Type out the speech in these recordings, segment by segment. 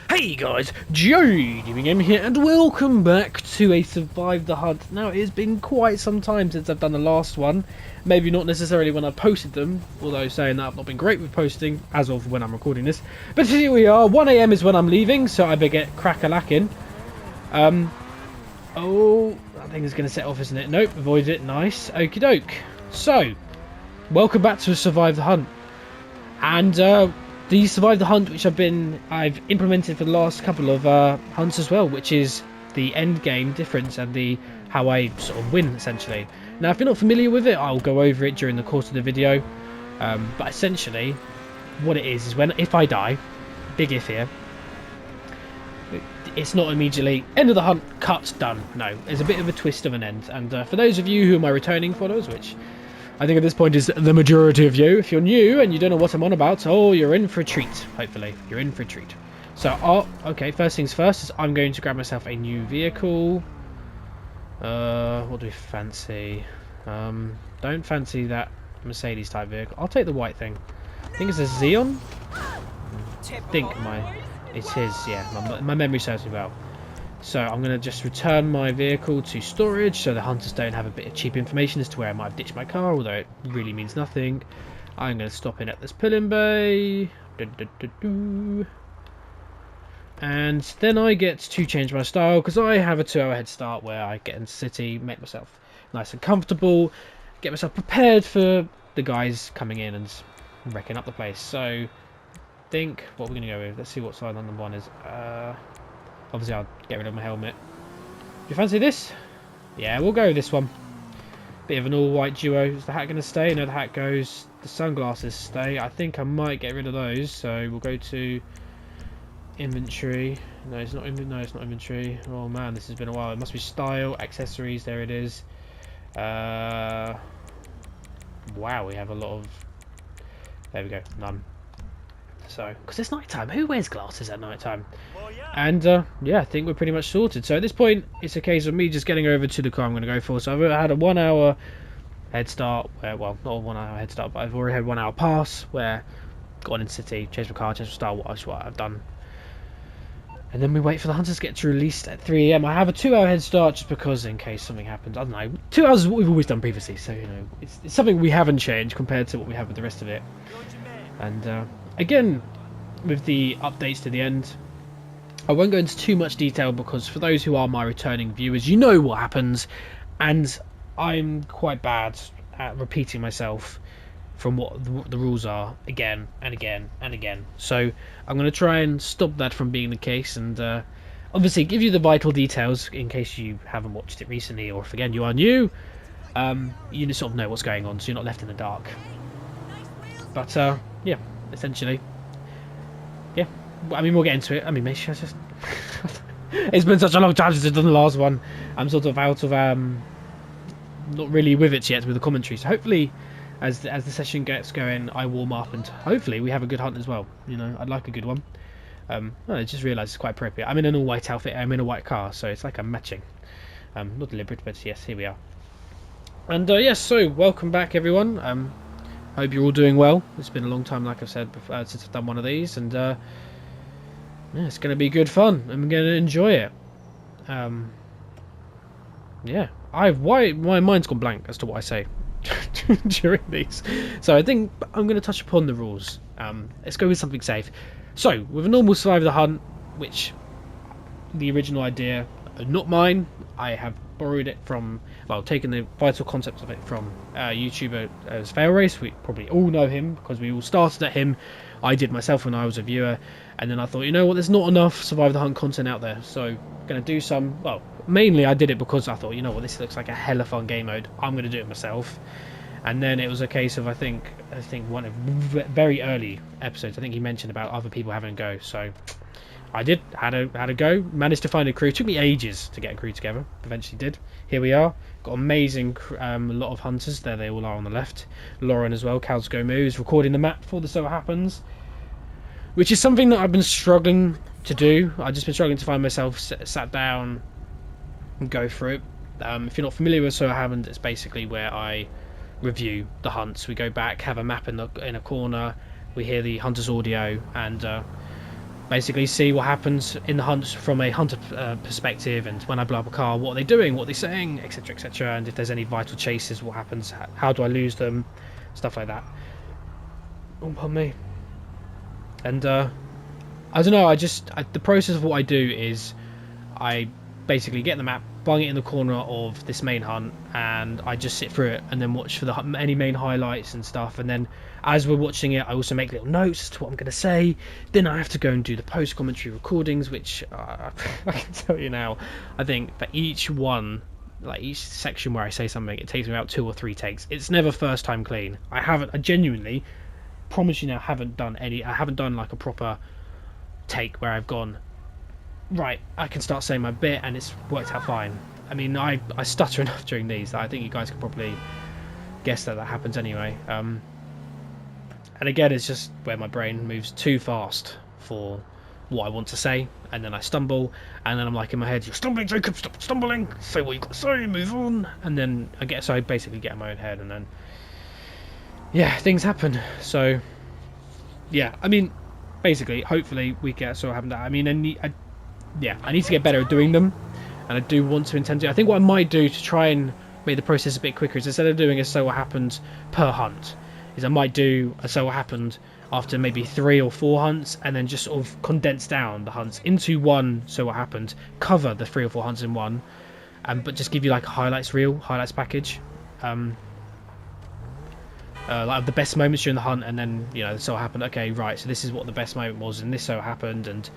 Hey guys, JDBM here, and welcome back to a Survive the Hunt. Now, it has been quite some time since I've done the last one. Maybe not necessarily when I posted them, although saying that I've not been great with posting as of when I'm recording this. But here we are, 1 AM is when I'm leaving, so I better get crack-a-lacking. Oh, that thing is going to set off, isn't it? Nope, avoid it, nice, okie doke. So, welcome back to Survive the Hunt. And, the Survive the Hunt, which I've implemented for the last couple of hunts as well, which is the end game difference and the how I sort of win essentially. Now, if you're not familiar with it, I'll go over it during the course of the video. But essentially, what it is if I die, big if here, it's not immediately end of the hunt, cut, done. No, there's a bit of a twist of an end. And for those of you who are my returning followers, which I think at this point is the majority of you. If you're new and you don't know what I'm on about, oh, you're in for a treat, hopefully. You're in for a treat. So, okay, first things first is I'm going to grab myself a new vehicle. What do we fancy? Don't fancy that Mercedes type vehicle. I'll take the white thing. I think it's a Xeon? It is, yeah. My memory serves me well. So I'm going to just return my vehicle to storage so the hunters don't have a bit of cheap information as to where I might have ditched my car, although it really means nothing. I'm going to stop in at this pilling bay. And then I get to change my style because I have a 2-hour head start where I get into the city, make myself nice and comfortable, get myself prepared for the guys coming in and wrecking up the place. So I think what we're going to go with, let's see what side number 1 is. Obviously, I'll get rid of my helmet. Do you fancy this? Yeah, we'll go with this one. Bit of an all-white duo. Is the hat going to stay? No, the hat goes. The sunglasses stay. I think I might get rid of those. So we'll go to inventory. No, it's not inventory. Oh man, this has been a while. It must be style, accessories. There it is. Wow, we have a lot of. There we go. None. So, because it's night time, who wears glasses at night time? And yeah, I think we're pretty much sorted. So at this point, it's a case of me just getting over to the car I'm going to go for. So I've had a 1 hour head start, well, not a 1 hour head start, but I've already had 1 hour pass where gone in city, changed my car, changed my style, what I've done. And then we wait for the hunters to get to released at 3 AM. I have a 2 hour head start just because in case something happens. I don't know. 2 hours is what we've always done previously, so you know, it's something we haven't changed compared to what we have with the rest of it. And again, with the updates to the end, I won't go into too much detail because for those who are my returning viewers, you know what happens, and I'm quite bad at repeating myself from what the rules are again and again and again. So I'm going to try and stop that from being the case, and obviously give you the vital details in case you haven't watched it recently, or if again you are new, you sort of know what's going on, so you're not left in the dark. But yeah, essentially. Yeah, I mean, we'll get into it. I mean, maybe I just... it's been such a long time since I've done the last one. I'm sort of out of... not really with it yet with the commentary. So hopefully, as the session gets going, I warm up and hopefully we have a good hunt as well. You know, I'd like a good one. I just realised it's quite appropriate. I'm in an all-white outfit. I'm in a white car, so it's like I'm matching. Not deliberate, but yes, here we are. And yes, so welcome back, everyone. Hope you're all doing well. It's been a long time, like I've said before, since I've done one of these, and yeah, it's going to be good fun. I'm going to enjoy it. Yeah, my mind's gone blank as to what I say during these, so I think I'm going to touch upon the rules. Let's go with something safe. So, with a normal Survive the Hunt, which the original idea, not mine, I have borrowed it from, well, taken the vital concepts of it from YouTuber as Fail Race. We probably all know him because we all started at him. I did myself when I was a viewer, and then I thought, you know what, there's not enough Survive the Hunt content out there, so I'm going to do some. Well, mainly I did it because I thought, you know what, this looks like a hella fun game mode, I'm going to do it myself. And then it was a case of I think one of very early episodes, I think he mentioned about other people having a go, so I had a go, managed to find a crew. It took me ages to get a crew together, eventually did. Here we are, got amazing a lot of hunters, there they all are on the left. Lauren as well, Cal's Go Moves, recording the map before the so happens, which is something that I've been struggling to do. I've just been struggling to find myself sat down and go through it. If you're not familiar with So Haven't, it's basically where I review the hunts. We go back, have a map in a corner, we hear the hunter's audio, and basically see what happens in the hunt from a hunter perspective, and when I blow up a car, what are they doing, what are they saying, etc, etc, and if there's any vital chases, what happens, how do I lose them, stuff like that. Oh, pardon me. And I don't know, the process of what I do is I basically get the map, bung it in the corner of this main hunt, and I just sit through it and then watch for any main highlights and stuff, and then as we're watching it I also make little notes as to what I'm going to say. Then I have to go and do the post commentary recordings, which I can tell you now, I think for each one, like each section where I say something, it takes me about 2 or 3 takes. It's never first time clean. I genuinely promise you now, I haven't done like a proper take where I've gone, right, I can start saying my bit and it's worked out fine. I mean, I stutter enough during these that I think you guys can probably guess that happens anyway. And again, it's just where my brain moves too fast for what I want to say, and then I stumble, and then I'm like in my head, you're stumbling, Jacob, stop stumbling, say what you've got to say, move on. And then I basically get in my own head, and then yeah, things happen. So yeah, I mean, basically, hopefully we get sort of happen. I mean, I need to get better at doing them, and I do want to intend to. I think what I might do to try and make the process a bit quicker is, instead of doing a so what happened per hunt, is I might do a so what happened after maybe 3 or 4 hunts, and then just sort of condense down the hunts into one so what happened, cover the 3 or 4 hunts in one, but just give you like a highlights package, like the best moments during the hunt, and then, you know, so what happened, okay, right, so this is what the best moment was, and this so happened, and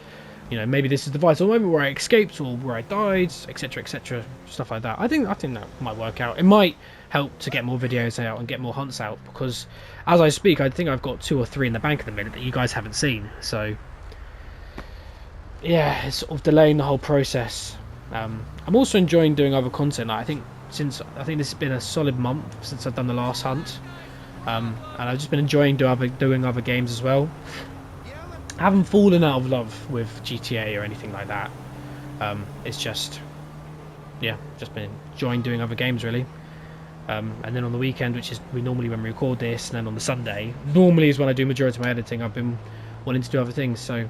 you know, maybe this is the vital moment where I escaped or where I died, etc, etc, stuff like that. I think that might work out. It might help to get more videos out and get more hunts out, because as I speak, I think I've got 2 or 3 in the bank at the minute that you guys haven't seen. So yeah, it's sort of delaying the whole process. I'm also enjoying doing other content. I think this has been a solid month since I've done the last hunt, and I've just been enjoying doing other games as well. I haven't fallen out of love with GTA or anything like that. It's just, yeah, just been enjoying doing other games really. And then on the weekend, which is normally when we record this, and then on the Sunday, normally is when I do majority of my editing, I've been wanting to do other things. So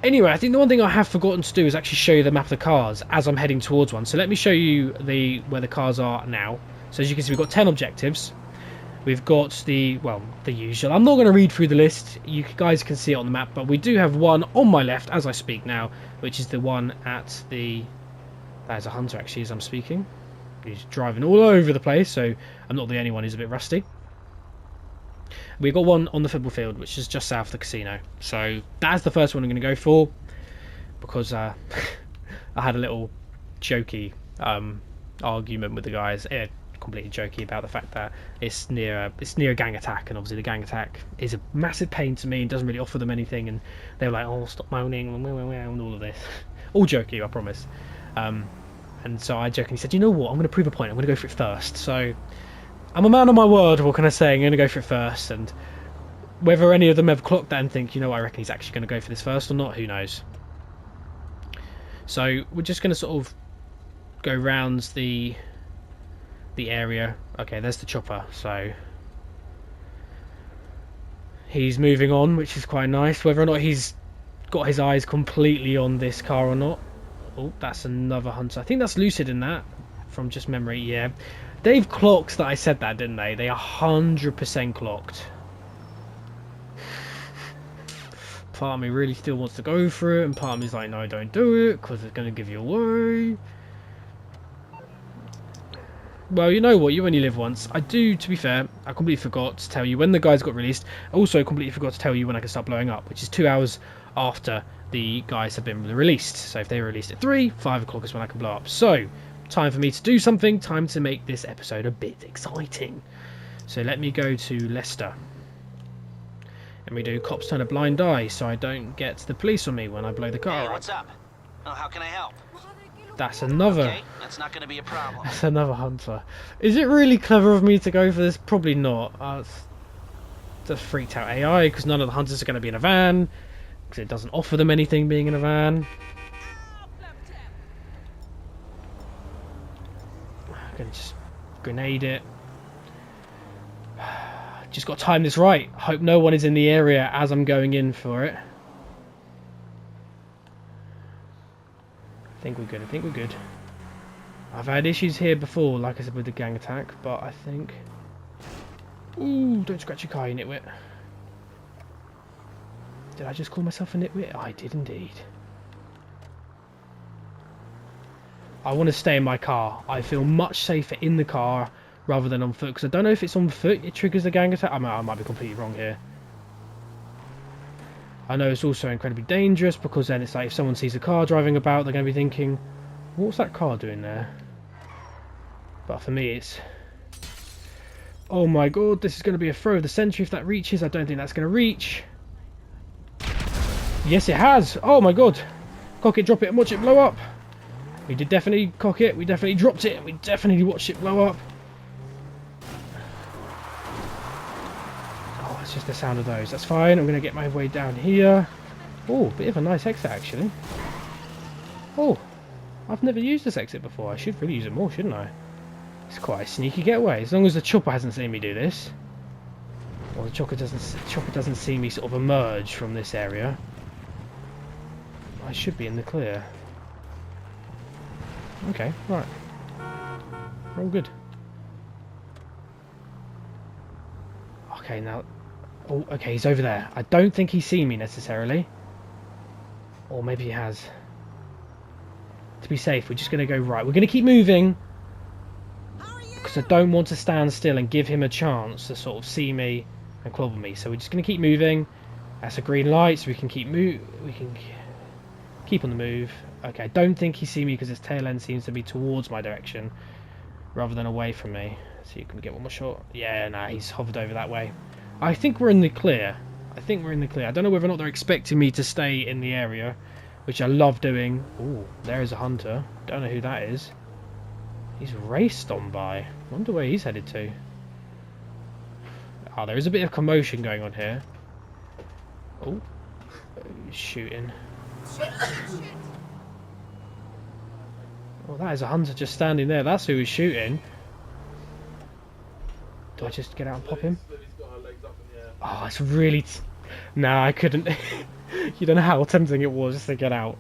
anyway, I think the one thing I have forgotten to do is actually show you the map of the cars as I'm heading towards one. So let me show you where the cars are now. So as you can see, we've got 10 objectives. We've got the usual. I'm not going to read through the list. You guys can see it on the map, but we do have one on my left as I speak now, which is the one at the... That is a hunter, actually, as I'm speaking. He's driving all over the place, so I'm not the only one who's a bit rusty. We've got one on the football field, which is just south of the casino. So that's the first one I'm going to go for, because I had a little jokey argument with the guys. Completely jokey about the fact that it's near a gang attack, and obviously the gang attack is a massive pain to me and doesn't really offer them anything, and they were like, oh, stop moaning and all of this. All jokey, I promise. And so I jokingly said, you know what, I'm going to prove a point, I'm going to go for it first. So I'm a man of my word, what can I say, I'm going to go for it first. And whether any of them ever clocked that and think, you know, I reckon he's actually going to go for this first or not, who knows. So we're just going to sort of go round the area. Okay, there's the chopper, so he's moving on, which is quite nice. Whether or not he's got his eyes completely on this car or not. Oh, that's another hunter. I think that's Lucid in that, from just memory. Yeah, they've clocked that I said that, didn't they? They 100% clocked. Part of me really still wants to go for it, and part of me's like, no, don't do it, because it's going to give you away. Well, you know what, you only live once. I do, to be fair, I completely forgot to tell you when the guys got released. I also completely forgot to tell you when I can start blowing up, which is 2 hours after the guys have been released. So if they were released at 3, 5 o'clock is when I can blow up. So, time for me to do something, time to make this episode a bit exciting. So let me go to Leicester. And we do cops turn a blind eye, so I don't get the police on me when I blow the car up. Hey, what's up? Oh, how can I help? That's another... Okay, that's not going to be a problem. That's another hunter. Is it really clever of me to go for this? Probably not. It's just freaked out AI, because none of the hunters are going to be in a van, because it doesn't offer them anything being in a van. I'm going to just grenade it. Just got to time this right. Hope no one is in the area as I'm going in for it. I think we're good. I think we're good. I've had issues here before, like I said, with the gang attack, but I think... Ooh, don't scratch your car, you nitwit. Did I just call myself a nitwit? I did indeed. I want to stay in my car. I feel much safer in the car rather than on foot, because I don't know if it's on foot it triggers the gang attack. I might be completely wrong here. I know it's also incredibly dangerous, because then it's like if someone sees a car driving about, they're going to be thinking, what's that car doing there? But for me it's... Oh my god, this is going to be a throw of the century if that reaches. I don't think that's going to reach. Yes, it has. Oh my god. Cock it, drop it, and watch it blow up. We did definitely cock it. We definitely dropped it. And we definitely watched it blow up. Oh, it's just the sound of those. That's fine. I'm going to get my way down here. Oh, bit of a nice exit, actually. Oh, I've never used this exit before. I should really use it more, shouldn't I? It's quite a sneaky getaway. As long as the chopper hasn't seen me do this. Or the chopper doesn't see me sort of emerge from this area. I should be in the clear. Okay, right. We're all good. Okay, now... Oh, okay, he's over there. I don't think he's seen me necessarily. Or maybe he has. To be safe, we're just going to go right. We're going to keep moving. Because I don't want to stand still and give him a chance to sort of see me and clobber me. So we're just going to keep moving. That's a green light, so we can keep keep on the move. Okay, I don't think he's seen me because his tail end seems to be towards my direction rather than away from me. So you can get one more shot. Yeah, nah, he's hovered over that way. I think we're in the clear. I don't know whether or not they're expecting me to stay in the area, which I love doing. Ooh, there is a hunter. Don't know who that is. He's raced on by. Wonder where he's headed to. Oh, there is a bit of commotion going on here. Oh, he's shooting. Oh, that is a hunter just standing there. That's who he's shooting. Do I just get out and pop him? Oh, it's really... Nah, I couldn't. You don't know how tempting it was just to get out,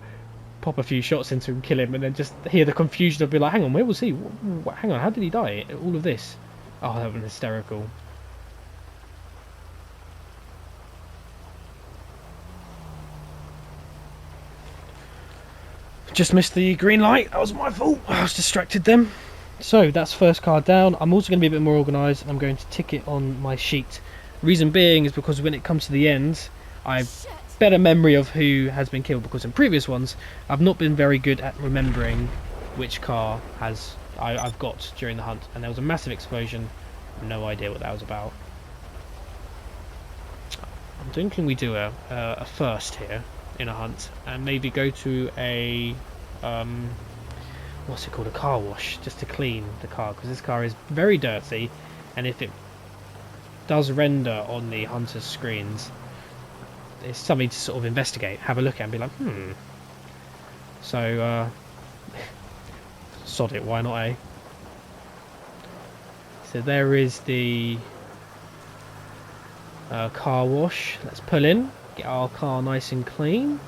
pop a few shots into him, kill him, and then just hear the confusion of be like, hang on, where was he? Hang on, how did he die? All of this. Oh, that was hysterical. Just missed the green light. That was my fault. I was distracted then. So that's first car down. I'm also going to be a bit more organised. I'm going to tick it on my sheet. Reason being is because when it comes to the end, I've better memory of who has been killed, because in previous ones I've not been very good at remembering which car I've got during the hunt, and there was a massive explosion. No idea what that was about. I'm thinking we do a first here in a hunt and maybe go to a what's it called, a car wash, just to clean the car, because this car is very dirty, and if it does render on the hunter's screens, it's something to sort of investigate, have a look at and be like, so sod it, why not, eh? So there is the car wash. Let's pull in, get our car nice and clean.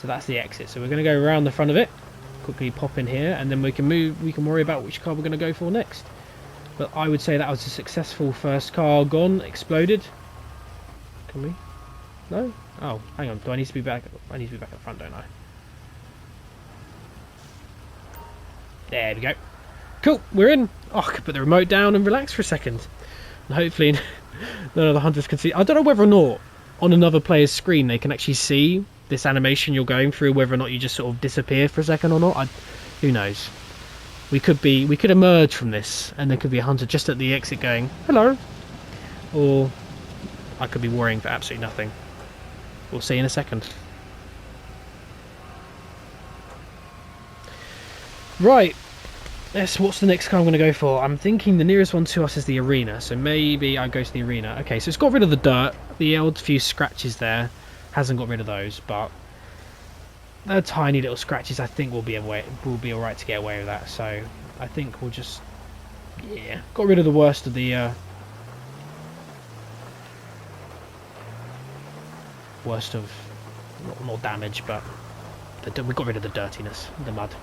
So that's the exit, so we're going to go around the front of it, quickly pop in here, and then we can worry about which car we're going to go for next. But I would say that was a successful first car gone, exploded. Can we? No? Oh, hang on, do I need to be back? I need to be back at the front, don't I? There we go. Cool, we're in. Oh, I could put the remote down and relax for a second. And hopefully none of the hunters can see. I don't know whether or not on another player's screen they can actually see this animation you're going through, whether or not you just sort of disappear for a second or not. Who knows? We could emerge from this and there could be a hunter just at the exit going, hello. Or I could be worrying for absolutely nothing. We'll see in a second. Right. What's the next car I'm going to go for? I'm thinking the nearest one to us is the arena, so maybe I go to the arena. Okay, so it's got rid of the dirt. The old few scratches there hasn't got rid of those, but the tiny little scratches I think we'll be alright to get away with that. So I think we'll just, yeah, got rid of the worst of the worst of not damage, but We got rid of the dirtiness, the mud.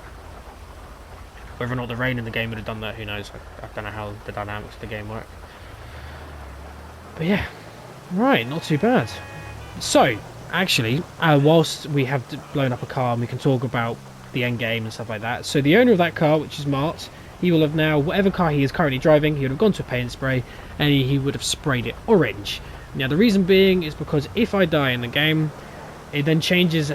Whether or not the rain in the game would have done that, who knows? I don't know how the dynamics of the game work. But yeah, right, not too bad. So, actually, whilst we have blown up a car and we can talk about the end game and stuff like that, so the owner of that car, which is Mart, he will have now, whatever car he is currently driving, he would have gone to a paint spray and he would have sprayed it orange. Now the reason being is because if I die in the game, it then changes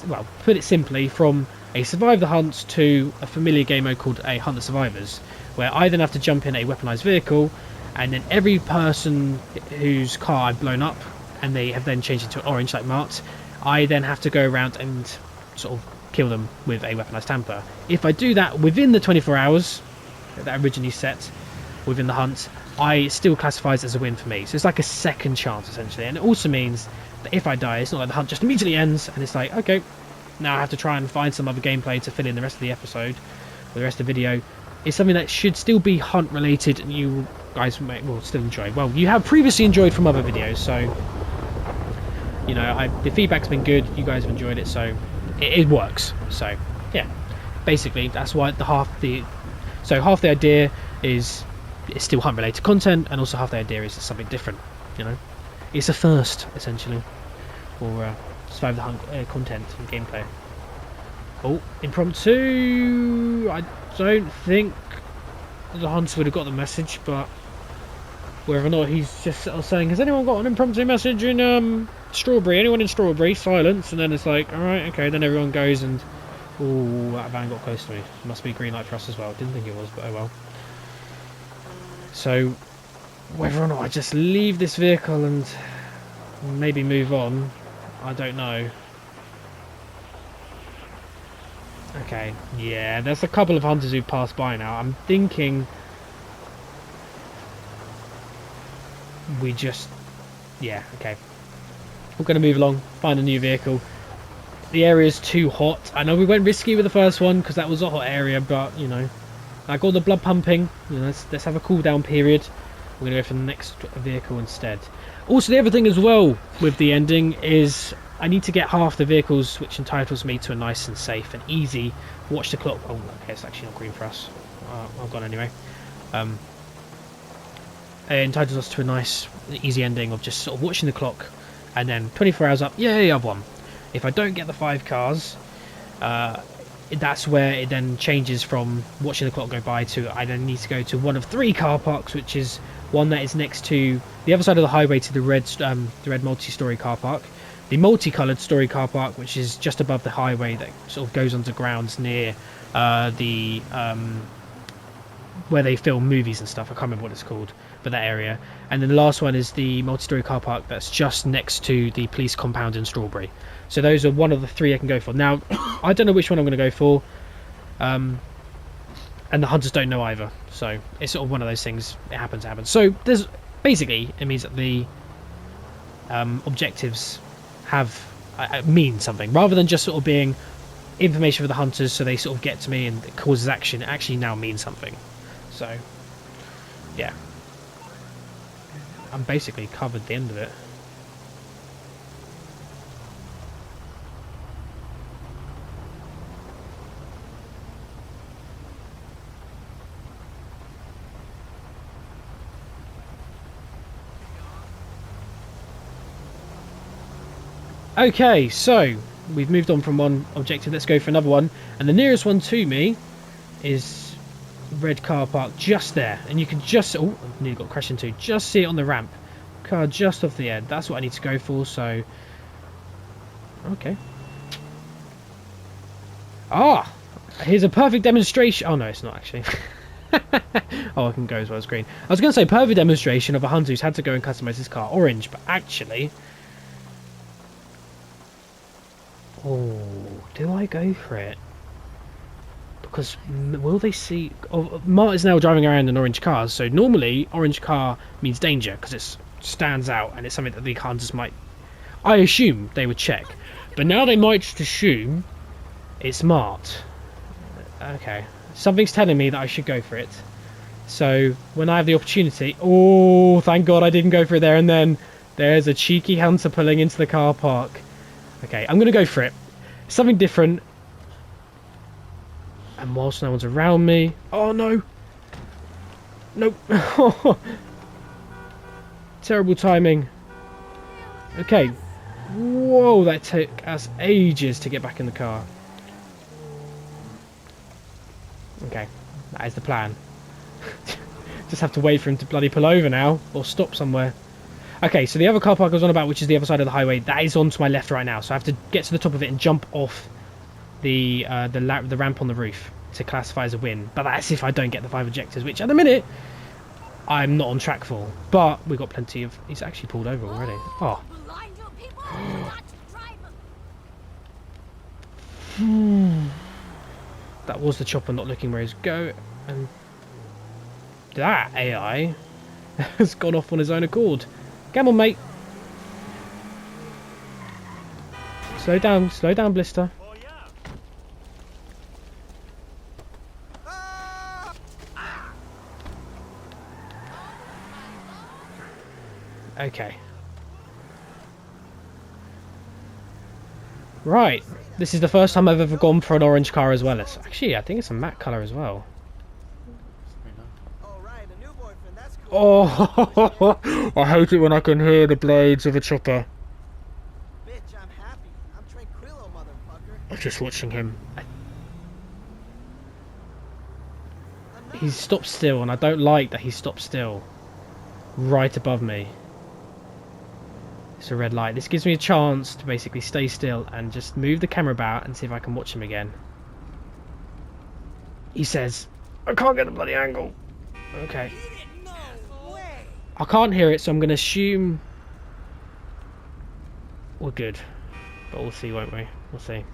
well, put it simply, from a Survive the Hunt to a familiar game mode called a Hunt the Survivors, where I then have to jump in a weaponized vehicle, and then every person whose car I've blown up and they have then changed into orange like Mart, I then have to go around and sort of kill them with a weaponized tamper. If I do that within the 24 hours that originally set within the hunt, I still classifies as a win for me. So it's like a second chance essentially, and it also means that if I die, it's not like the hunt just immediately ends and it's like, okay, now I have to try and find some other gameplay to fill in the rest of the episode or the rest of the video. It's something that should still be hunt related and you guys will still enjoy. Well, you have previously enjoyed from other videos, so you know, the feedback's been good, you guys have enjoyed it, so it works. So yeah, basically that's why half the idea is it's still hunt related content, and also half the idea is something different. You know, it's a first essentially for Survive the Hunt content and gameplay. Oh, impromptu. I don't think the hunter would have got the message, but whether or not he's just sort of saying, has anyone got an impromptu message in Strawberry? Anyone in Strawberry? Silence. And then it's like, alright, okay, then everyone goes and, oh, that van got close to me. Must be green light for us as well. Didn't think it was, but oh well. So whether or not I just leave this vehicle and maybe move on, I don't know. Okay, yeah, there's a couple of hunters who've passed by now. I'm thinking we just, yeah, okay, we're going to move along, find a new vehicle. The area's too hot. I know we went risky with the first one because that was a hot area, but you know, like all the blood pumping, you know, let's have a cool down period. We're going to go for the next vehicle instead. Also, the other thing as well with the ending is I need to get half the vehicles, which entitles me to a nice and safe and easy watch the clock. Oh, okay, it's actually not green for us. I've gone anyway. It entitles us to a nice, easy ending of just sort of watching the clock, and then 24 hours up, yay, I've won. If I don't get the 5 cars, that's where it then changes from watching the clock go by to I then need to go to one of 3 car parks, which is one that is next to the other side of the highway to the red multi-story car park, the multicoloured story car park, which is just above the highway that sort of goes underground near the where they film movies and stuff. I can't remember what it's called, but that area. And then the last one is the multi-story car park that's just next to the police compound in Strawberry. So those are one of the 3 I can go for. Now, I don't know which one I'm going to go for, and the hunters don't know either. So it's sort of one of those things. It happens. So there's basically, it means that the objectives have mean something rather than just sort of being information for the hunters, so they sort of get to me and it causes action. It actually now means something. So yeah, I'm basically covered the end of it. Okay, so we've moved on from one objective. Let's go for another one, and the nearest one to me is red car park just there, and you can just, oh, I nearly got crashed into, just see it on the ramp. Car just off the end. That's what I need to go for. So okay, here's a perfect demonstration. Oh no, it's not actually. Oh, I can go as well as green. I was going to say perfect demonstration of a hunter who's had to go and customize his car orange, but actually, oh, do I go for it? Because will they see? Oh, Mart is now driving around in orange cars, so normally orange car means danger because it stands out and it's something that the hunters might, I assume, they would check. But now they might just assume it's Mart. Okay, something's telling me that I should go for it. So when I have the opportunity, oh, thank God I didn't go for it there and then. There's a cheeky hunter pulling into the car park. Okay, I'm going to go for it. Something different. And whilst no one's around me... Oh, no. Nope. Terrible timing. Okay. Whoa, that took us ages to get back in the car. Okay, that is the plan. Just have to wait for him to bloody pull over now, or stop somewhere. Okay, so the other car park I was on about, which is the other side of the highway, that is on to my left right now. So I have to get to the top of it and jump off the ramp on the roof to classify as a win. But that's if I don't get the 5 objectives, which at the minute I'm not on track for. But we've got plenty of... He's actually pulled over already. Oh. That was the chopper not looking where he's going. And that AI has gone off on his own accord. Come on, mate. Slow down, Blister. Okay. Right. This is the first time I've ever gone for an orange car as well. Actually, I think it's a matte colour as well. Oh, I hate it when I can hear the blades of a chopper. Bitch, I'm happy. I'm tranquilo, motherfucker. I'm just watching him. He's stopped still, and I don't like that he stopped still. Right above me. It's a red light. This gives me a chance to basically stay still and just move the camera about and see if I can watch him again. He says, I can't get the bloody angle. Okay. I can't hear it, so I'm going to assume we're good. But we'll see, won't we? We'll see.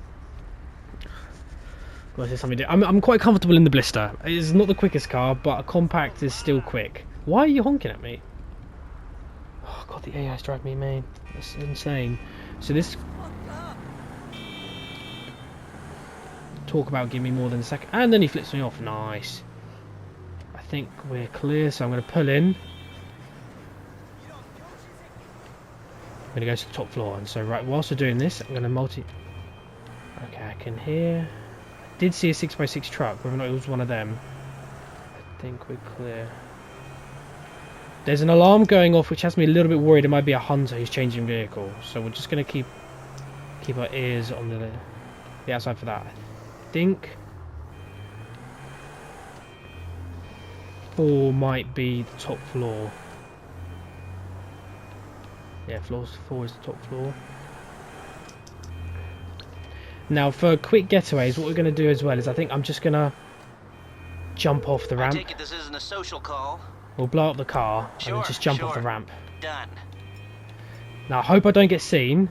Something I'm quite comfortable in the Blister. It's not the quickest car, but a compact is still quick. Why are you honking at me? Oh god, the AI's driving me mad. That's insane. So this... Talk about give me more than a second. And then he flips me off. Nice. I think we're clear, so I'm going to pull in. I'm going to go to the top floor. And so, right, whilst we're doing this, I'm going to multi... Okay, I can hear... I did see a 6x6 truck, whether or not it was one of them. I think we're clear. There's an alarm going off which has me a little bit worried it might be a hunter who's changing vehicle. So we're just going to keep our ears on the outside for that. I think 4 might be the top floor. Yeah, 4 is the top floor. Now for quick getaways, what we're going to do as well is I think I'm just going to jump off the ramp. I take it this isn't a social call. We'll blow up the car Sure, and then just jump off the ramp. Done. Now I hope I don't get seen.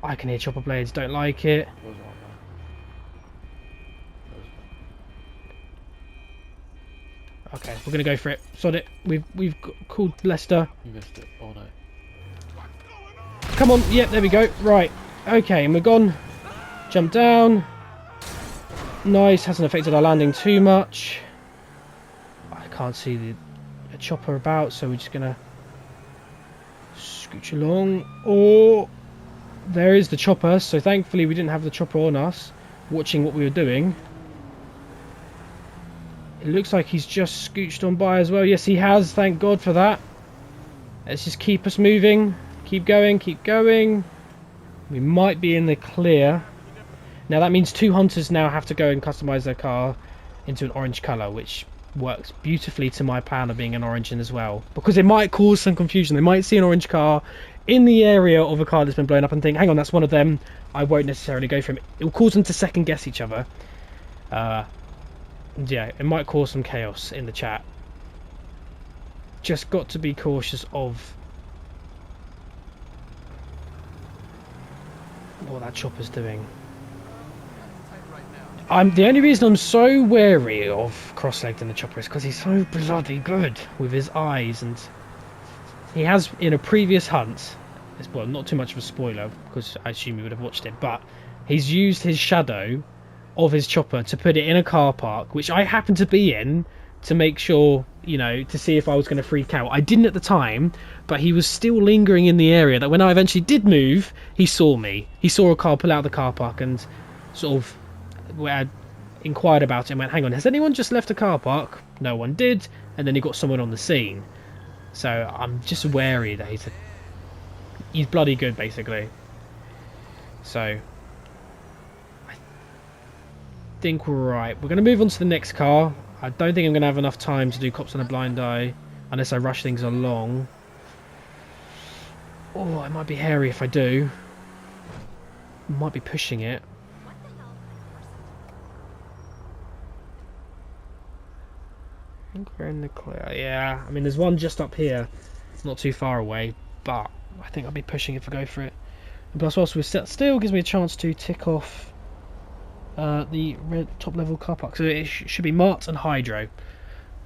I can hear chopper blades, don't like it. Okay, we're gonna go for it. Sod it. We've called Lester. You missed it. Oh no. Come on. Yep, there we go. Right. Okay, and we're gone. Jump down. Nice. Hasn't affected our landing too much. I can't see the chopper about, so we're just gonna scooch along. Oh, there is the chopper. So thankfully we didn't have the chopper on us, watching what we were doing. It looks like he's just scooched on by as well. Yes, he has. Thank God for that. Let's just keep us moving. Keep going, keep going. We might be in the clear. Now that means 2 hunters now have to go and customize their car into an orange colour, which works beautifully to my plan of being an orange in as well. Because it might cause some confusion. They might see an orange car in the area of a car that's been blown up and think, hang on, that's one of them. I won't necessarily go for him. It will cause them to second guess each other. Yeah, it might cause some chaos in the chat. Just got to be cautious of what that chopper's doing. The only reason I'm so wary of cross-legged in the chopper is because he's so bloody good with his eyes, and he has in a previous hunt, well, not too much of a spoiler because I assume you would have watched it, but he's used his shadow of his chopper to put it in a car park, which I happen to be in, to make sure you know, to see if I was going to freak out. I didn't at the time, but he was still lingering in the area that when I eventually did move, he saw me. He saw a car pull out of the car park and sort of inquired about it and went, hang on, has anyone just left a car park? No one did. And then he got someone on the scene. So I'm just wary that he's bloody good, basically. So I think we're right. We're going to move on to the next car. I don't think I'm going to have enough time to do cops on a blind eye unless I rush things along. Oh, it might be hairy if I do. Might be pushing it. I think we're in the clear. Yeah, I mean, there's one just up here, not too far away, but I think I'll be pushing if I go for it. And plus, whilst we're still gives me a chance to tick off the red top level car park. So it should be Mart and Hydro,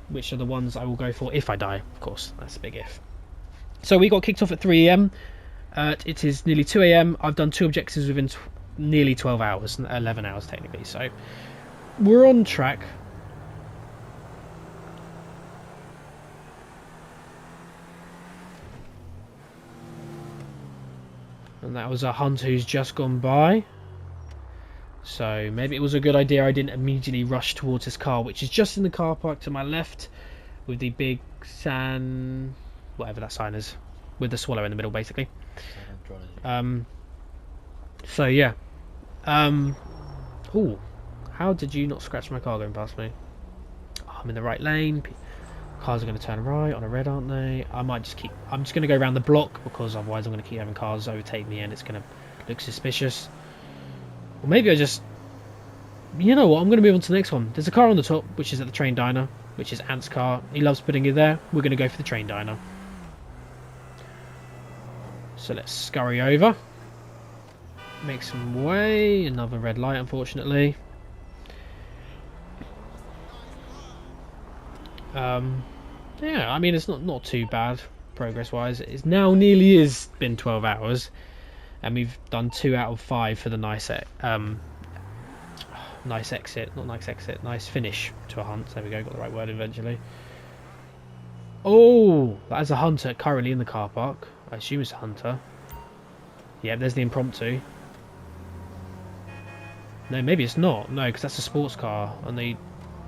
which are the ones I will go for if I die. Of course, that's a big if. So we got kicked off at 3 AM. It is nearly 2 AM. I've done 2 objectives within nearly 12 hours, 11 hours technically. So we're on track. And that was a hunt who's just gone by. So maybe it was a good idea I didn't immediately rush towards his car, which is just in the car park to my left with the big whatever that sign is, with the swallow in the middle, basically. So yeah. Ooh, how did you not scratch my car going past me? Oh, I'm in the right lane. Cars are going to turn right on a red, aren't they? I'm just going to go around the block because otherwise I'm going to keep having cars overtake me and it's going to look suspicious. Or maybe I just... You know what? I'm going to move on to the next one. There's a car on the top, which is at the train diner, which is Ant's car. He loves putting it there. We're going to go for the train diner. So let's scurry over. Make some way. Another red light, unfortunately. Yeah, I mean, it's not too bad progress-wise. It's now nearly been 12 hours. And we've done 2 out of 5 for the nice finish to a hunt. There we go, got the right word eventually. Oh, that is a hunter currently in the car park. I assume it's a hunter. Yeah, there's the impromptu. No, maybe it's not. No, because that's a sports car, and they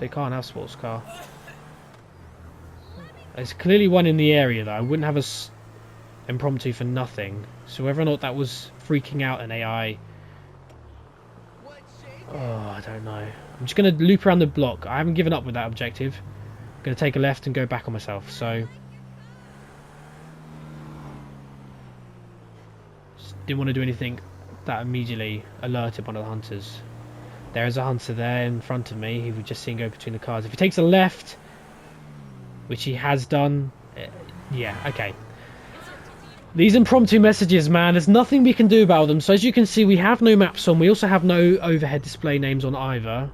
can't have sports car. There's clearly one in the area though. I wouldn't have a impromptu for nothing. So whether or not that was freaking out an AI, oh, I don't know. I'm just going to loop around the block. I haven't given up with that objective. I'm going to take a left and go back on myself. So just didn't want to do anything that immediately alerted one of the hunters. There is a hunter there in front of me. He would just see him go between the cars. If he takes a left, which he has done, yeah, okay. These impromptu messages, man, there's nothing we can do about them. So as you can see, we have no maps on. We also have no overhead display names on either.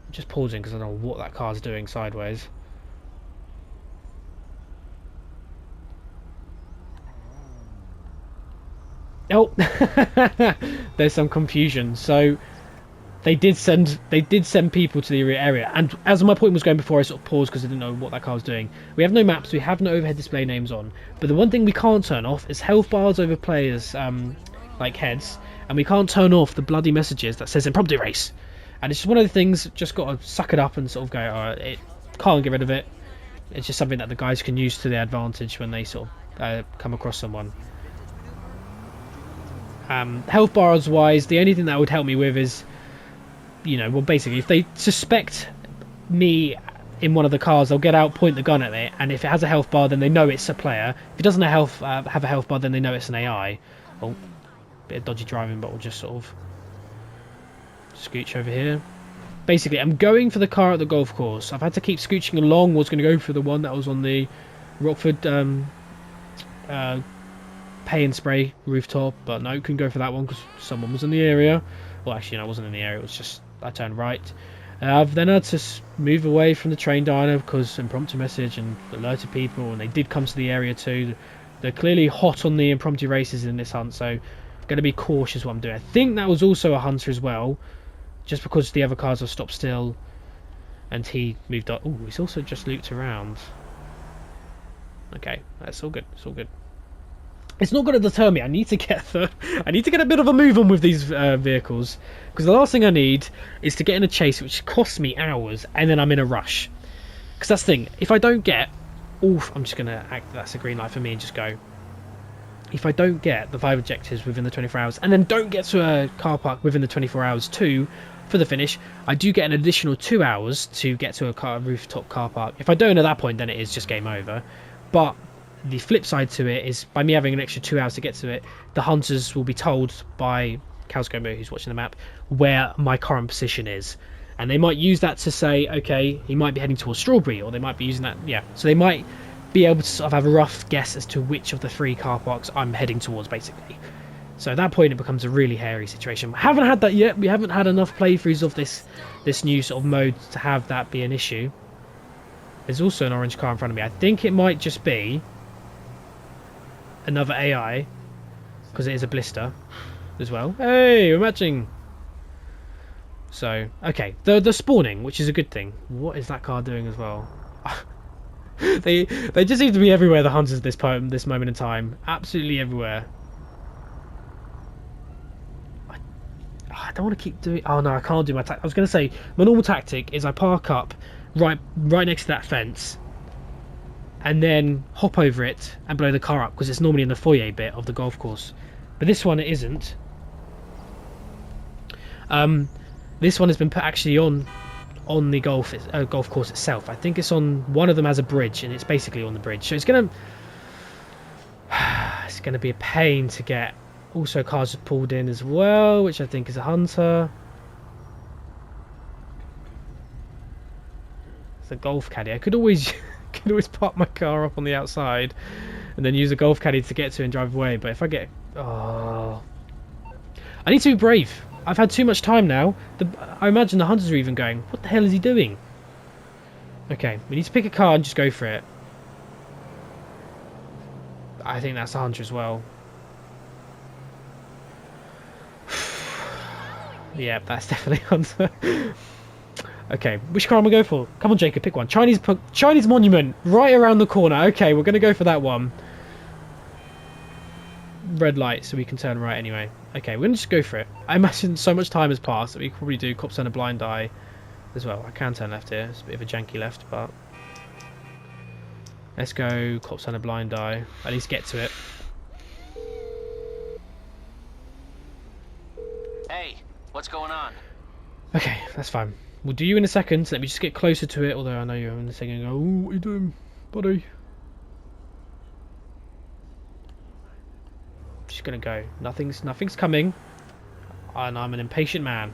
I'm just pausing because I don't know what that car's doing sideways. Oh, there's some confusion. So they did send people to the area, and as my point was going before, I sort of paused because I didn't know what that car was doing. We have no maps, we have no overhead display names on, but the one thing we can't turn off is health bars over players' like heads, and we can't turn off the bloody messages that says impromptu race. And it's just one of the things, just got to suck it up and sort of go, alright, it can't get rid of it. It's just something that the guys can use to their advantage when they sort of come across someone. Health bars wise, the only thing that would help me with is, you know, well, basically, if they suspect me in one of the cars, they'll get out, point the gun at it, and if it has a health bar, then they know it's a player. If it doesn't have a health bar, then they know it's an AI. Oh, bit of dodgy driving, but we'll just sort of scooch over here. Basically, I'm going for the car at the golf course. I've had to keep scooching along. Was going to go for the one that was on the Rockford pay and spray rooftop, but no, couldn't go for that one because someone was in the area. Well, actually, no, I wasn't in the area. It was just I turned right. I've then had to move away from the train diner because impromptu message and alerted people, and they did come to the area too. They're clearly hot on the impromptu races in this hunt, so going to be cautious what I'm doing. I think that was also a hunter as well, just because the other cars have stopped still and he moved on. Oh, he's also just looped around. Okay, that's all good. It's all good. It's not going to deter me. I need to get a bit of a move on with these vehicles, because the last thing I need is to get in a chase which costs me hours and then I'm in a rush. Because that's the thing. If I don't get, oof, I'm just going to act that's a green light for me and just go. If I don't get the 5 objectives within the 24 hours and then don't get to a car park within the 24 hours too for the finish, I do get an additional 2 hours to get to a rooftop car park. If I don't at that point, then it is just game over. But the flip side to it is, by me having an extra 2 hours to get to it, the hunters will be told by Kalskomo, who's watching the map, where my current position is. And they might use that to say, okay, he might be heading towards Strawberry, or they might be using that, yeah. So they might be able to sort of have a rough guess as to which of the 3 car parks I'm heading towards, basically. So at that point, it becomes a really hairy situation. Haven't had that yet. We haven't had enough playthroughs of this new sort of mode to have that be an issue. There's also an orange car in front of me. I think it might just be another AI, because it is a blister as well. Hey, we're matching. So okay, the spawning, which is a good thing. What is that car doing as well? they just seem to be everywhere, the hunters, at this moment in time. Absolutely everywhere. I don't want to keep doing. Oh no, I can't do my I was going to say my normal tactic is I park up right next to that fence and then hop over it and blow the car up, because it's normally in the foyer bit of the golf course. But this one, it isn't. This one has been put actually on the golf course itself. I think it's on, one of them has a bridge, and it's basically on the bridge. So it's gonna be a pain to get. Also, cars have pulled in as well, which I think is a hunter. It's a golf caddy. I could always park my car up on the outside and then use a golf caddy to get to and drive away. But if I get, I need to be brave. I've had too much time now. I imagine the hunters are even going, what the hell is he doing? Okay, we need to pick a car and just go for it. I think that's the hunter as well. Yeah, that's definitely hunter. Okay, which car am I going for? Come on, Jacob, pick one. Chinese monument, right around the corner. Okay, we're going to go for that one. Red light, so we can turn right anyway. Okay, we're going to just go for it. I imagine so much time has passed that we could probably do cops turn a blind eye as well. I can turn left here. It's a bit of a janky left, but let's go cops turn a blind eye. At least get to it. Hey, what's going on? Okay, that's fine. We'll do you in a second. Let me just get closer to it, although I know you're in a second and go, oh, what are you doing, buddy? Just gonna go. Nothing's coming. And I'm an impatient man.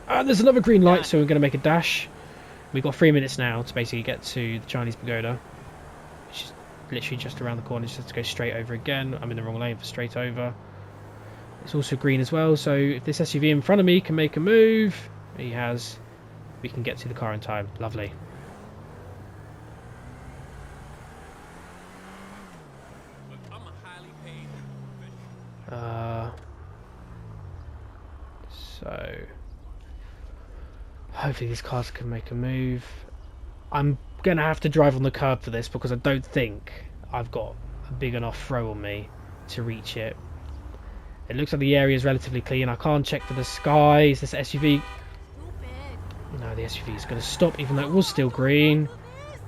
And there's another green light, so we're gonna make a dash. We've got 3 minutes now to basically get to the Chinese pagoda, which is literally just around the corner. Just have to go straight over again. I'm in the wrong lane for straight over. It's also green as well, so if this SUV in front of me can make a move, he has, we can get to the car in time. Lovely. So hopefully these cars can make a move. I'm gonna have to drive on the curb for this, because I don't think I've got a big enough throw on me to reach it. It looks like the area is relatively clean. I can't check for the sky. Is this SUV? No, the SUV is going to stop, even though it was still green.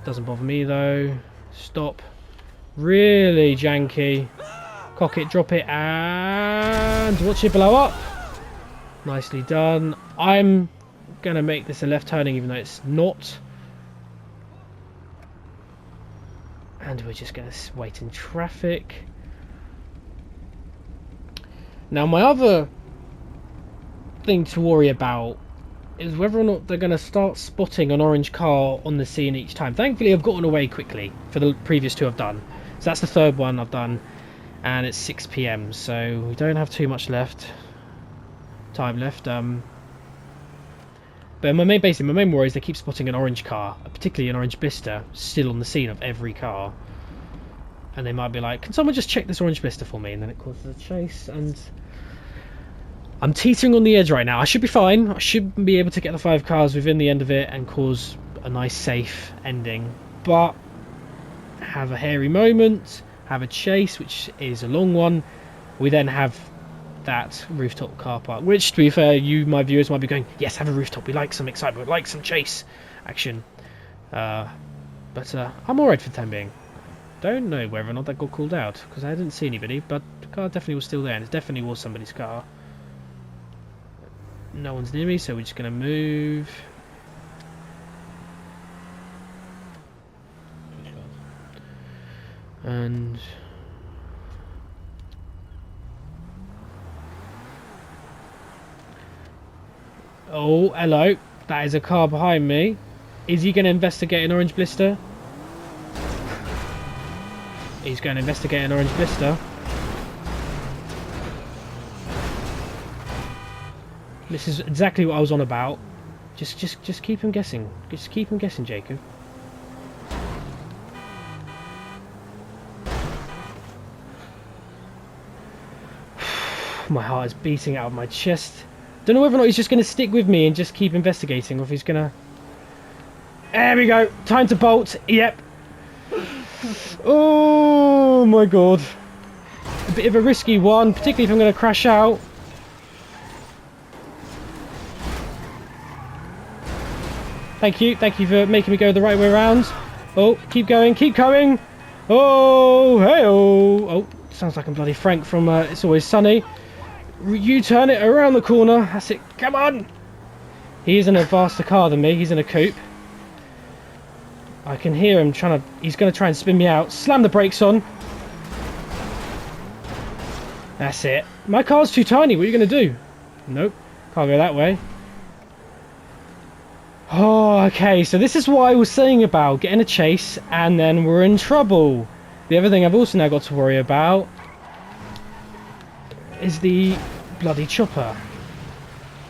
Doesn't bother me though. Stop. Really janky. Cock it, drop it, and watch it blow up. Nicely done. I'm going to make this a left turning, even though it's not. And we're just going to wait in traffic. Now, my other thing to worry about is whether or not they're going to start spotting an orange car on the scene each time. Thankfully, I've gotten away quickly for the previous 2 I've done. So that's the 3rd one I've done, and it's 6 PM, so we don't have too much time left. But my main worry is they keep spotting an orange car, particularly an orange blister, still on the scene of every car. And they might be like, can someone just check this orange blister for me? And then it causes a chase, and I'm teetering on the edge right now. I should be fine. I should be able to get the 5 cars within the end of it and cause a nice safe ending. But have a hairy moment, have a chase, which is a long one. We then have that rooftop car park, which, to be fair, you, my viewers, might be going, yes, have a rooftop. We like some excitement. We like some chase action. But I'm alright for the time being. Don't know whether or not that got called out, because I didn't see anybody, but the car definitely was still there, and it definitely was somebody's car. No one's near me, so we're just going to move. And... oh, hello. That is a car behind me. Is he going to investigate an orange blister? He's going to investigate an orange blister. This is exactly what I was on about. Just keep him guessing. Just keep him guessing, Jacob. My heart is beating out of my chest. Don't know whether or not he's just going to stick with me and just keep investigating, or if he's going to... there we go. Time to bolt. Yep. Oh my god. A bit of a risky one, particularly if I'm going to crash out. Thank you for making me go the right way around. Oh, keep going, keep going. Oh, hey, oh, sounds like I'm bloody Frank from It's Always Sunny. You turn it around the corner. That's it. Come on. He is in a faster car than me. He's in a coupe. I can hear him trying to... he's going to try and spin me out. Slam the brakes on. That's it. My car's too tiny. What are you going to do? Nope. Can't go that way. Oh, okay. So this is what I was saying about getting a chase and then we're in trouble. The other thing I've also now got to worry about is the bloody chopper.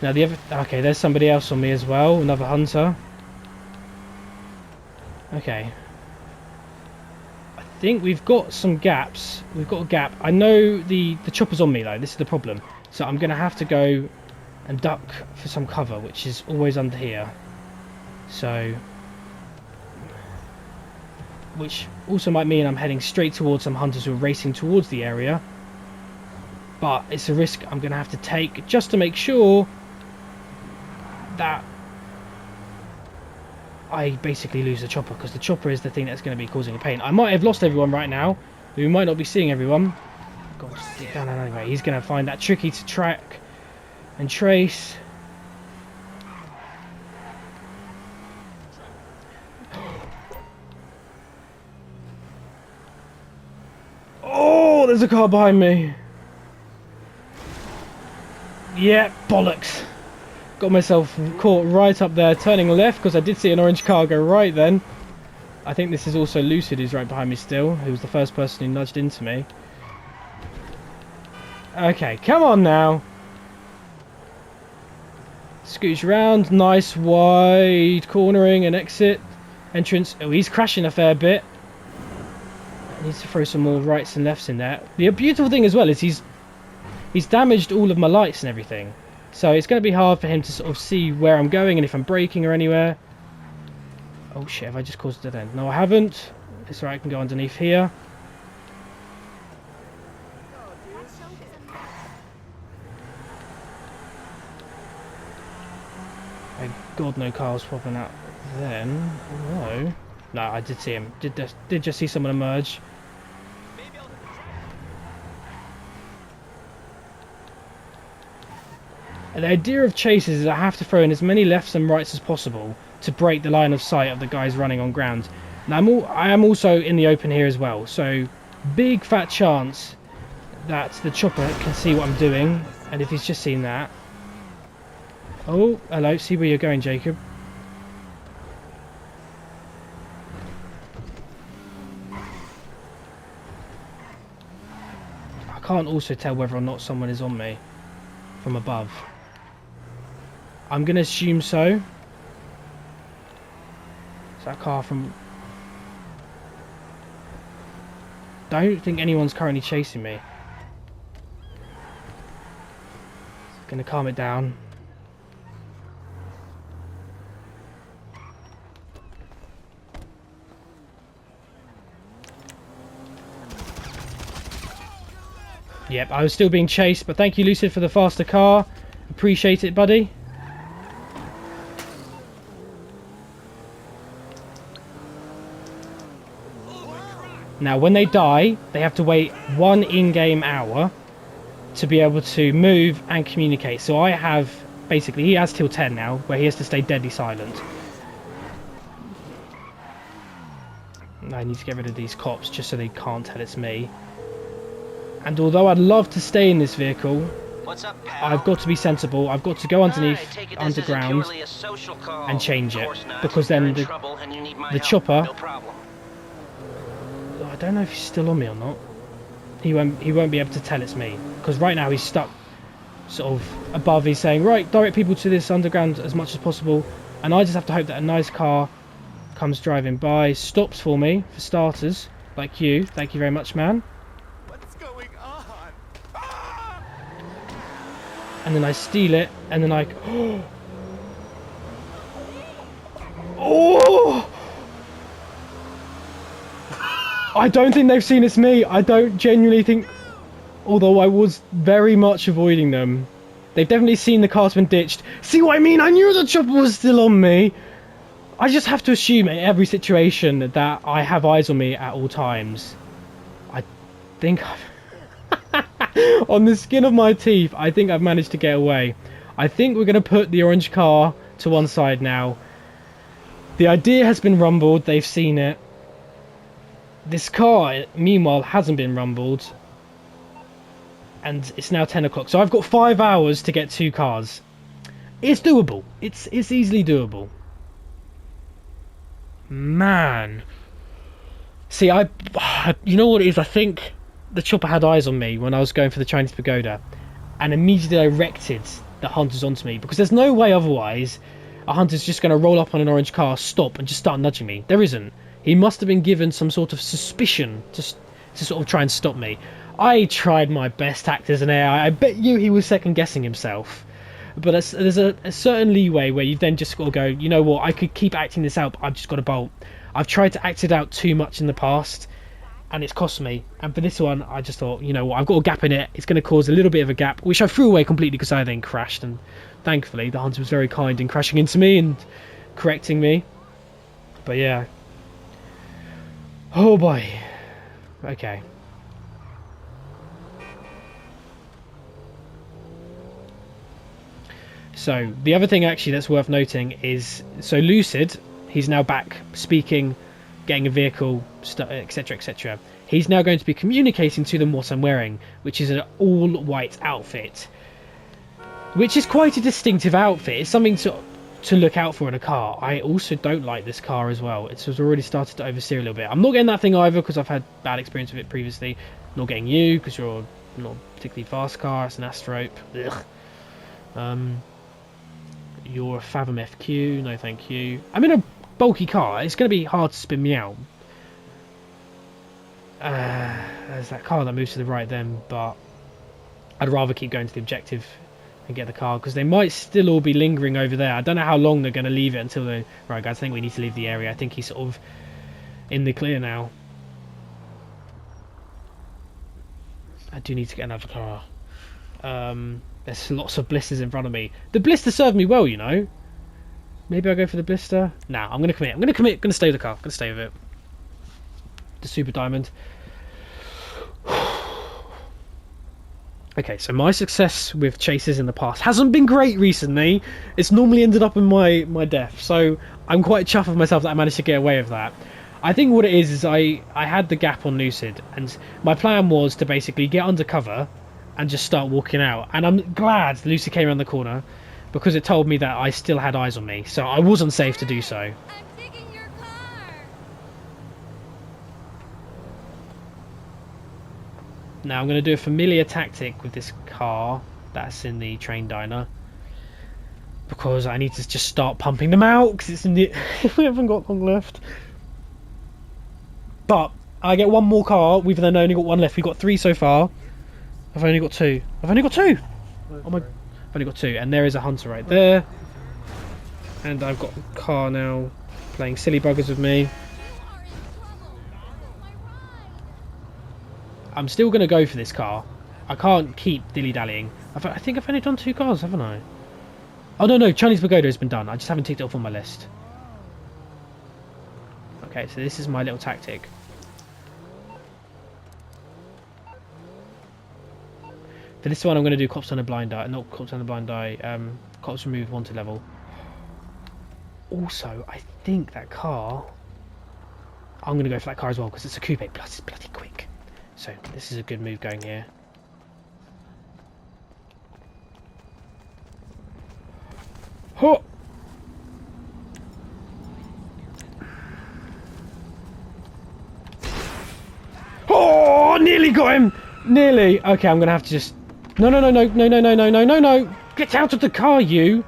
Now the other... okay, there's somebody else on me as well. Another hunter. Okay. I think we've got some gaps. We've got a gap. I know the chopper's on me though. This is the problem. So I'm going to have to go and duck for some cover, which is always under here. So... which also might mean I'm heading straight towards some hunters who are racing towards the area. But it's a risk I'm going to have to take just to make sure that I basically lose the chopper, because the chopper is the thing that's going to be causing a pain. I might have lost everyone right now. We might not be seeing everyone. God, just get down anyway. He's going to find that tricky to track and trace. Oh, there's a car behind me. Yeah, bollocks. Got myself caught right up there, turning left, because I did see an orange car go right then. I think this is also Lucid, who's right behind me still, who was the first person who nudged into me. Okay, come on now. Scooch around, nice wide cornering and exit. Entrance. Oh, he's crashing a fair bit. I need to throw some more rights and lefts in there. The beautiful thing as well is he's damaged all of my lights and everything. So it's going to be hard for him to sort of see where I'm going and if I'm braking or anywhere. Oh shit, have I just caused a dead end? No, I haven't. It's alright, I can go underneath here. Thank God no car was popping out then. No. No, I did see him. Did just see someone emerge. And the idea of chases is I have to throw in as many lefts and rights as possible to break the line of sight of the guys running on ground. Now I am also in the open here as well, so big fat chance that the chopper can see what I'm doing, and if he's just seen that... oh, hello, see where you're going, Jacob. I can't also tell whether or not someone is on me from above. I'm going to assume so. Is that car from... don't think anyone's currently chasing me. Gonna calm it down. Yep, I was still being chased, but thank you, Lucid, for the faster car. Appreciate it, buddy. Now, when they die, they have to wait 1 in-game hour to be able to move and communicate. So I have, basically, he has till 10 now, where he has to stay deadly silent. I need to get rid of these cops just so they can't tell it's me. And although I'd love to stay in this vehicle, What's up, pal? I've got to be sensible. I've got to go underneath, I take it this underground, isn't purely a social call. and change Of it. course not. Because You're then in the trouble and you need my the help. chopper- No problem. I don't know if he's still on me or not. He won't be able to tell it's me. Because right now he's stuck sort of above. He's saying, right, direct people to this underground as much as possible. And I just have to hope that a nice car comes driving by, stops for me, for starters. Like you. Thank you very much, man. What's going on? Ah! And then I steal it, and then I... Oh! I don't think they've seen it's me. I don't genuinely think... Although I was very much avoiding them. They've definitely seen the car's been ditched. See what I mean? I knew the chopper was still on me. I just have to assume in every situation that I have eyes on me at all times. I think I've... on the skin of my teeth, I think I've managed to get away. I think we're going to put the orange car to one side now. The idea has been rumbled. They've seen it. This car, meanwhile, hasn't been rumbled. And it's now 10 o'clock. So I've got 5 hours to get 2 cars. It's doable. It's easily doable. Man. See, you know what it is? I think the chopper had eyes on me when I was going for the Chinese pagoda. And immediately directed the hunters onto me. Because there's no way otherwise a hunter's just going to roll up on an orange car, stop, and just start nudging me. There isn't. He must have been given some sort of suspicion to sort of try and stop me. I tried my best to act as an AI. I bet you he was second guessing himself. But there's a certain leeway where you then just got to go, you know what, I could keep acting this out, but I've just got to bolt. I've tried to act it out too much in the past, and it's cost me. And for this one, I just thought, you know what, I've got a gap in it. It's going to cause a little bit of a gap, which I threw away completely because I then crashed. And thankfully, the hunter was very kind in crashing into me and correcting me. But yeah. Oh boy. Okay. So the other thing actually that's worth noting is, so Lucid, he's now back speaking, getting a vehicle, etc, etc. He's now going to be communicating to them what I'm wearing, which is an all white outfit, which is quite a distinctive outfit. It's something to look out for in a car. I also don't like this car as well. It's already started to oversteer a little bit. I'm not getting that thing either because I've had bad experience with it previously. Not getting you because you're not a particularly fast car. It's an Astrope. Ugh. You're a Fathom FQ. No, thank you. I'm in a bulky car. It's going to be hard to spin me out. There's that car that moves to the right then, but I'd rather keep going to the objective and get the car because they might still all be lingering over there. I don't know how long they're going to leave it until they... Right, guys, I think we need to leave the area. I think he's sort of in the clear now. I do need to get another car. There's lots of blisters in front of me. The blister served me well, you know. Maybe I'll go for the blister. Nah, I'm going to commit. I'm going to stay with the car. I'm going to stay with it. The Super Diamond. Okay, so my success with chases in the past hasn't been great recently. It's normally ended up in my death. So I'm quite chuffed with myself that I managed to get away with that. I think what it is I had the gap on Lucid. And my plan was to basically get undercover and just start walking out. And I'm glad Lucy came around the corner because it told me that I still had eyes on me, so I wasn't safe to do so. I'm taking your car. Now I'm going to do a familiar tactic with this car that's in the train diner because I need to just start pumping them out because it's in the... we haven't got long left. But I get one more car. We've then only got one left. We've got 3 so far. I've only got 2. I've only got 2. Oh my! I've only got 2, and there is a hunter right there. And I've got a car now playing silly buggers with me. You are in trouble. My ride. I'm still going to go for this car. I can't keep dilly-dallying. I think I've only done 2 cars, haven't I? Oh, no, Chinese Pagoda has been done. I just haven't ticked it off on my list. Okay, so this is my little tactic. For this one, I'm going to do Cops on a Blind Eye. Not Cops on a Blind Eye. Cops Remove Wanted level. Also, I think that car... I'm going to go for that car as well, because it's a coupe, plus it's bloody quick. So, this is a good move going here. Ho! Oh, nearly got him! Nearly! Okay, I'm going to have to just... No! Get out of the car, you!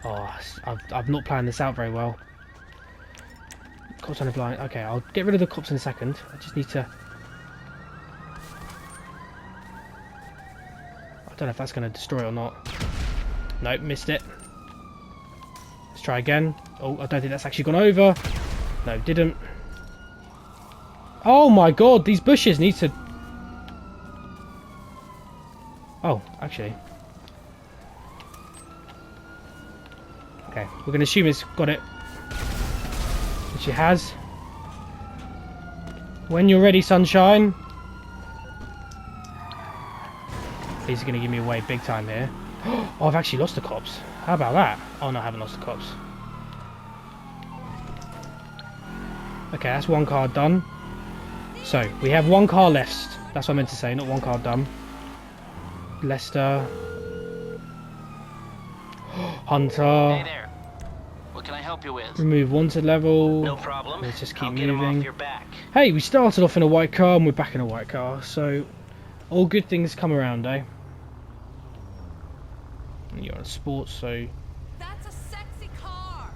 Oh, I've not planned this out very well. Cops on a blind. Okay, I'll get rid of the cops in a second. I just need to... I don't know if that's going to destroy it or not. Nope, missed it. Let's try again. Oh, I don't think that's actually gone over. No, didn't. Oh my god, these bushes need to... Oh, actually. Okay, we're going to assume it's got it. Which it has. When you're ready, sunshine. These are going to give me away big time here. Oh, I've actually lost the cops. How about that? Oh no, I haven't lost the cops. Okay, that's 1 car done. So, we have 1 car left. That's what I meant to say, not 1 car done. Leicester. Hunter. Hey there. What can I help you with? Remove wanted level. No problem. Let's just keep I'll get 'em moving. off your back. Hey, we started off in a white car and we're back in a white car, so all good things come around, eh? And you're on sports, so That's a sexy car.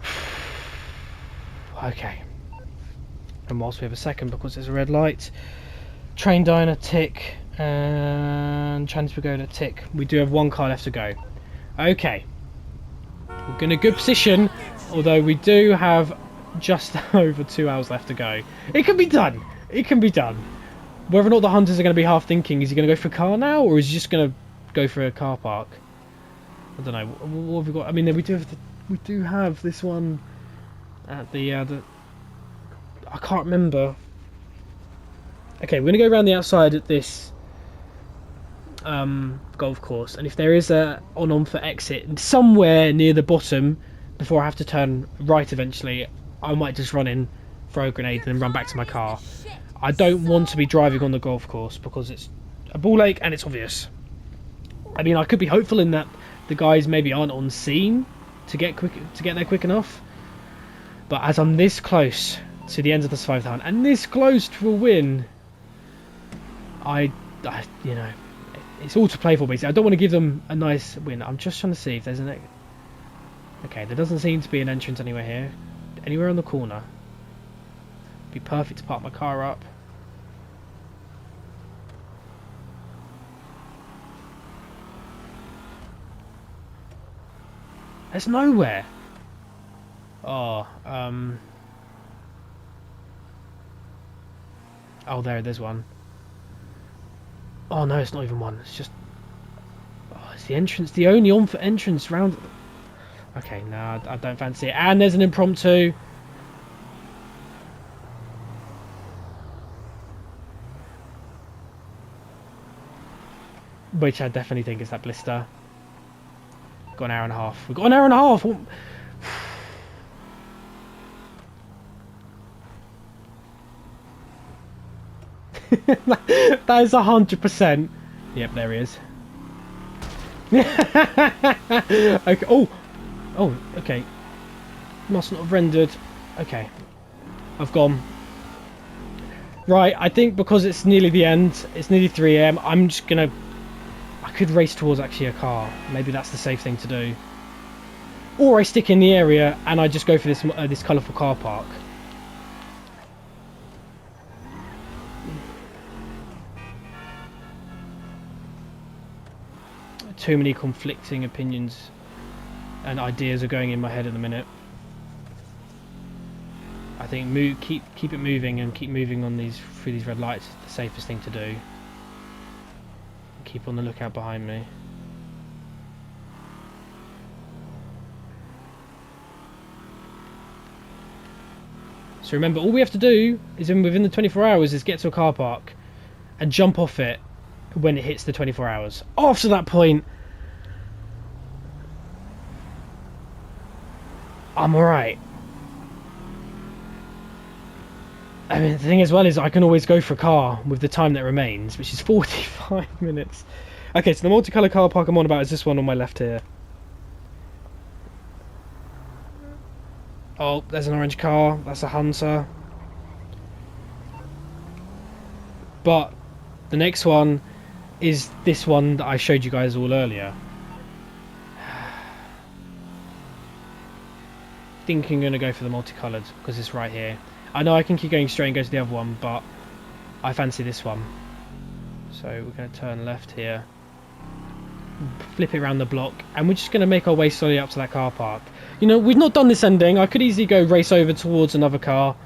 okay. And whilst we have a second, because there's a red light, train diner tick and Chinese Pagoda tick. We do have 1 car left to go. Okay, we're in a good position, although we do have just over 2 hours left to go. It can be done. It can be done. Whether or not the hunters are going to be half thinking, is he going to go for a car now, or is he just going to go for a car park? I don't know. What have we got? I mean, we do have this one at the I can't remember. Okay, we're going to go around the outside at this golf course, and if there is a on for exit somewhere near the bottom before I have to turn right eventually, I might just run in, throw a grenade, and then run back to my car. I don't want to be driving on the golf course because it's a ball lake and it's obvious. I mean, I could be hopeful in that the guys maybe aren't on scene to get there quick enough, but as I'm this close to the end of the survival round and this close to a win, I you know, it's all to play for basically. I don't want to give them a nice win. I'm just trying to see if there's an... Okay, there doesn't seem to be an entrance anywhere here. Anywhere on the corner. Be perfect to park my car up. There's nowhere. Oh, oh, there's one. Oh no, it's not even one. It's just... Oh, it's the entrance. The only on-foot entrance round... Okay, no, I don't fancy it. And there's an impromptu. Which I definitely think is that blister. Got an hour and a half. We've got an hour and a half! That is 100%. Yep, there he is. Okay. Oh, okay. Must not have rendered. Okay. I've gone. Right, I think because it's nearly the end, it's nearly 3 AM, I'm just gonna... I could race towards actually a car. Maybe that's the safe thing to do. or I stick in the area and I just go for this colourful car park. Too many conflicting opinions and ideas are going in my head at the minute. I think keep it moving and keep moving on through these red lights is the safest thing to do. Keep on the lookout behind me. So remember, all we have to do is within the 24 hours is get to a car park and jump off it when it hits the 24 hours. After that point, I'm alright. I mean, the thing as well is I can always go for a car with the time that remains, which is 45 minutes. Okay, so the multicolour car park I'm on about is this one on my left here. Oh, there's an orange car. That's a Hunter. But the next one is this one that I showed you guys all earlier. I think I'm going to go for the multicoloured because it's right here. I know I can keep going straight and go to the other one, but I fancy this one. So we're going to turn left here, flip it around the block, and we're just going to make our way slowly up to that car park. You know, we've not done this ending. I could easily go race over towards another car,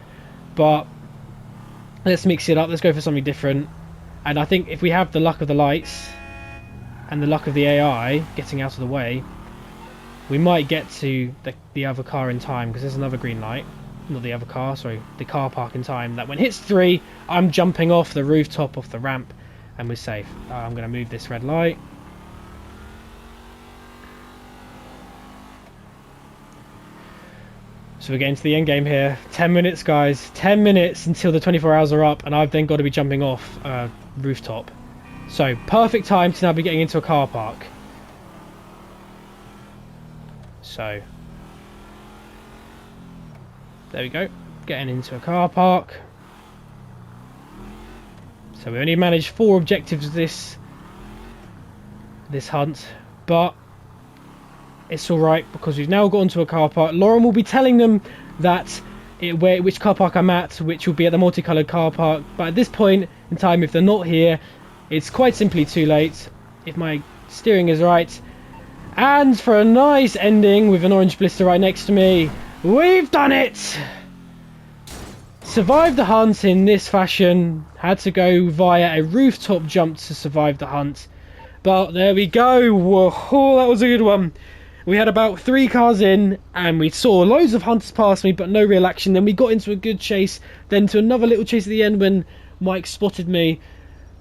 but let's mix it up. Let's go for something different. And I think if we have the luck of the lights and the luck of the AI getting out of the way, we might get to the other car in time, because there's another green light. Not the other car, sorry, the car park in time, that when it hits 3, I'm jumping off the rooftop, off the ramp, and we're safe. I'm going to move this red light. So we're getting to the end game here. 10 minutes, guys. 10 minutes until the 24 hours are up, and I've then got to be jumping off rooftop. So perfect time to now be getting into a car park. So there we go, getting into a car park. So we only managed 4 objectives this hunt, but it's alright because we've now got into a car park. Lauren will be telling them that which car park I'm at, which will be at the multicoloured car park, but at this point in time, if they're not here, it's quite simply too late. If my steering is right, and for a nice ending with an orange blister right next to me, we've done it! Survived the hunt in this fashion. Had to go via a rooftop jump to survive the hunt. But there we go. Whoa, that was a good one. We had about 3 cars in, and we saw loads of hunters pass me, but no real action. Then we got into a good chase, then to another little chase at the end when Mike spotted me.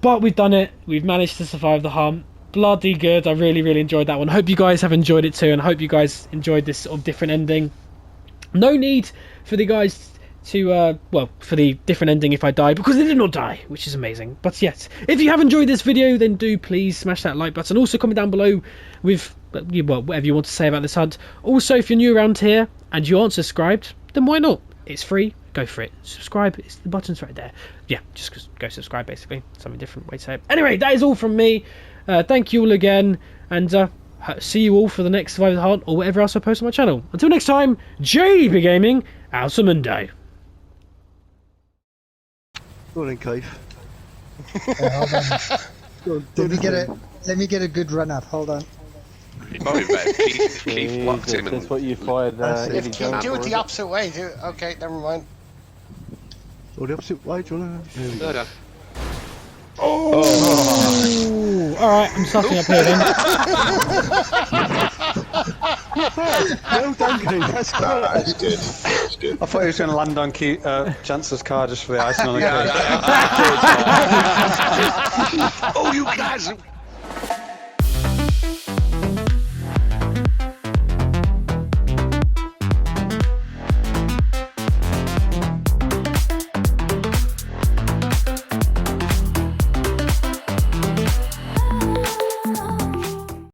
But we've done it. We've managed to survive the hunt. Bloody good. I really, really enjoyed that one. Hope you guys have enjoyed it too, and hope you guys enjoyed this sort of different ending. No need for the guys to well, for the different ending if I die, because they did not die, which is amazing. But yes, if you have enjoyed this video, then do please smash that like button. Also comment down below with well, whatever you want to say about this hunt. Also, if you're new around here and you aren't subscribed, then why not? It's free, go for it. Subscribe, the button's right there. Yeah, just go subscribe, basically. Something different way to say it. Anyway, that is all from me. Thank you all again, and see you all for the next Survive the Hunt or whatever else I post on my channel. Until next time, JB Gaming, out of Monday. Go on then, Keith. Hold on. Go on, Let me get a good run up. Hold on. Probably better keep locked him That's and what you fired. That's it. Can you do it the opposite way? Okay, never mind. Or the opposite way, do you want to? no, no. Oh! Alright, I'm starting up here then. Well done, Keith. That's great. That's good. That's good. I thought he was going to land on Chance's car just for the icing on the cake. Oh, you guys!